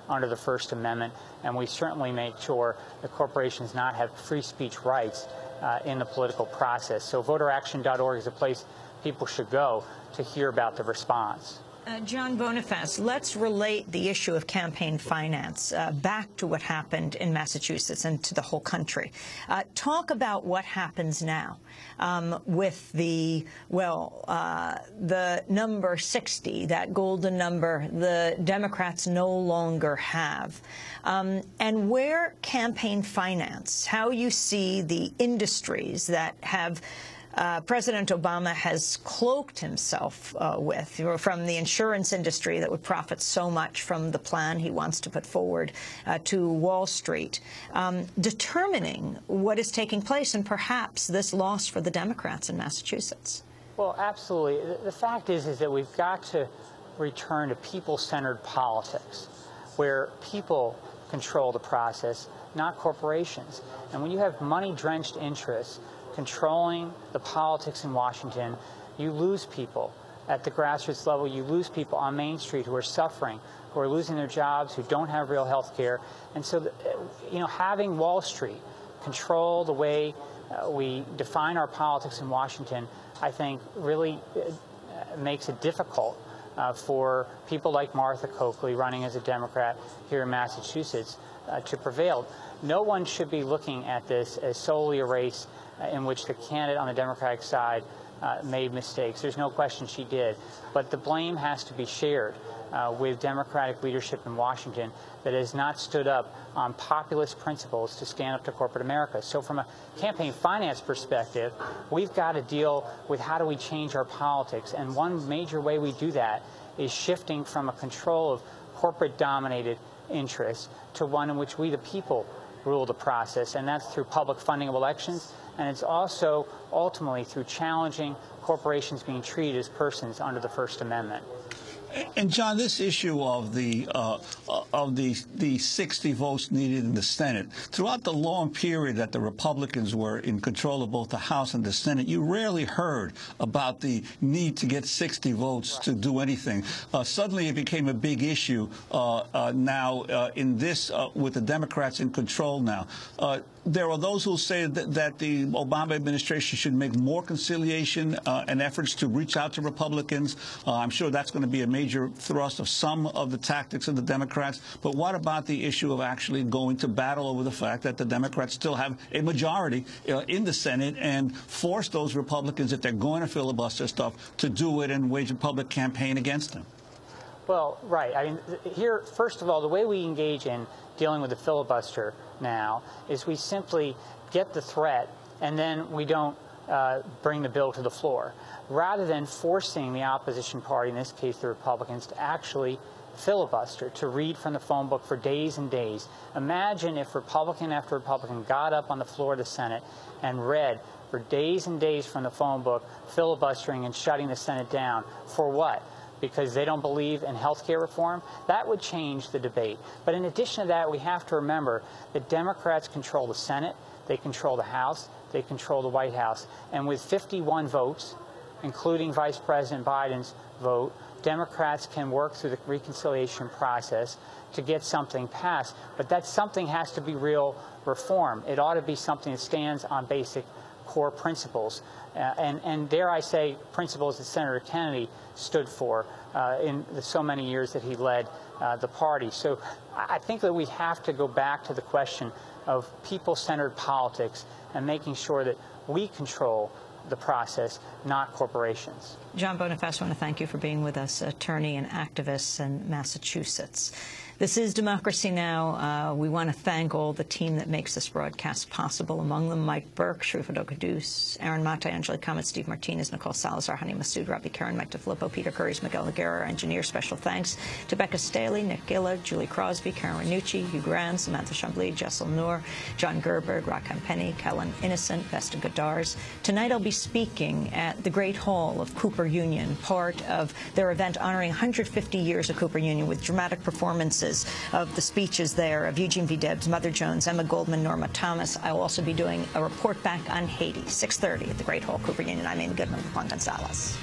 under the First Amendment, and we certainly make sure that corporations not have free speech rights in the political process. So voteraction.org is a place people should go to hear about the response. John Bonifaz, let's relate the issue of campaign finance back to what happened in Massachusetts and to the whole country. Talk about what happens now with the number 60, that golden number the Democrats no longer have, and where campaign finance, how you see the industries that have President Obama has cloaked himself with, from the insurance industry that would profit so much from the plan he wants to put forward to Wall Street, determining what is taking place and perhaps this loss for the Democrats in Massachusetts. Well, absolutely. The fact is that we've got to return to people-centered politics, where people control the process, not corporations. And when you have money-drenched interests controlling the politics in Washington, you lose people at the grassroots level. You lose people on Main Street who are suffering, who are losing their jobs, who don't have real health care. And so, having Wall Street control the way we define our politics in Washington, I think really makes it difficult for people like Martha Coakley, running as a Democrat here in Massachusetts, to prevail. No one should be looking at this as solely a race in which the candidate on the Democratic side made mistakes. There's no question she did. But the blame has to be shared with Democratic leadership in Washington that has not stood up on populist principles to stand up to corporate America. So from a campaign finance perspective, we've got to deal with how do we change our politics. And one major way we do that is shifting from a control of corporate-dominated interests to one in which we, the people, rule the process, and that's through public funding of elections, and it's also ultimately through challenging corporations being treated as persons under the First Amendment. And John, this issue of the 60 votes needed in the Senate, throughout the long period that the Republicans were in control of both the House and the Senate, you rarely heard about the need to get 60 votes to do anything. Suddenly it became a big issue now in this, with the Democrats in control now. There are those who say that the Obama administration should make more conciliation and efforts to reach out to Republicans. I'm sure that's going to be a major thrust of some of the tactics of the Democrats. But what about the issue of actually going to battle over the fact that the Democrats still have a majority in the Senate and force those Republicans, if they're going to filibuster stuff, to do it and wage a public campaign against them? Well, right. I mean, here, first of all, the way we engage in dealing with the filibuster now is we simply get the threat and then we don't bring the bill to the floor, rather than forcing the opposition party, in this case the Republicans, to actually filibuster, to read from the phone book for days and days. Imagine if Republican after Republican got up on the floor of the Senate and read for days and days from the phone book, filibustering and shutting the Senate down. For what? Because they don't believe in health care reform? That would change the debate. But in addition to that, we have to remember that Democrats control the Senate, they control the House, they control the White House. And with 51 votes, including Vice President Biden's vote, Democrats can work through the reconciliation process to get something passed. But that something has to be real reform. It ought to be something that stands on basic core principles. And dare I say, principles that Senator Kennedy stood for in the so many years that he led the party. So I think that we have to go back to the question of people-centered politics and making sure that we control the process, not corporations. John Bonifaz, I want to thank you for being with us, attorney and activist in Massachusetts. This is Democracy Now! We want to thank all the team that makes this broadcast possible, among them Mike Burke, Shrufado Cadus, Aaron Mata, Angela Comet, Steve Martinez, Nicole Salazar, Honey Massoud, Robbie Karen, Mike DeFilippo, Peter Curries, Miguel Aguirre, our engineer. Special thanks to Becca Staley, Nick Gilla, Julie Crosby, Karen Ranucci, Hugh Grand, Samantha Chambly, Jessel Noor, John Gerberg, Rakan Penny, Kellen Innocent, Vesta Godars. Tonight I'll be speaking at the Great Hall of Cooper Union, part of their event honoring 150 years of Cooper Union, with dramatic performances of the speeches there of Eugene V. Debs, Mother Jones, Emma Goldman, Norma Thomas. I will also be doing a report back on Haiti, 6:30 at the Great Hall, Cooper Union. I'm Amy Goodman with Juan Gonzalez.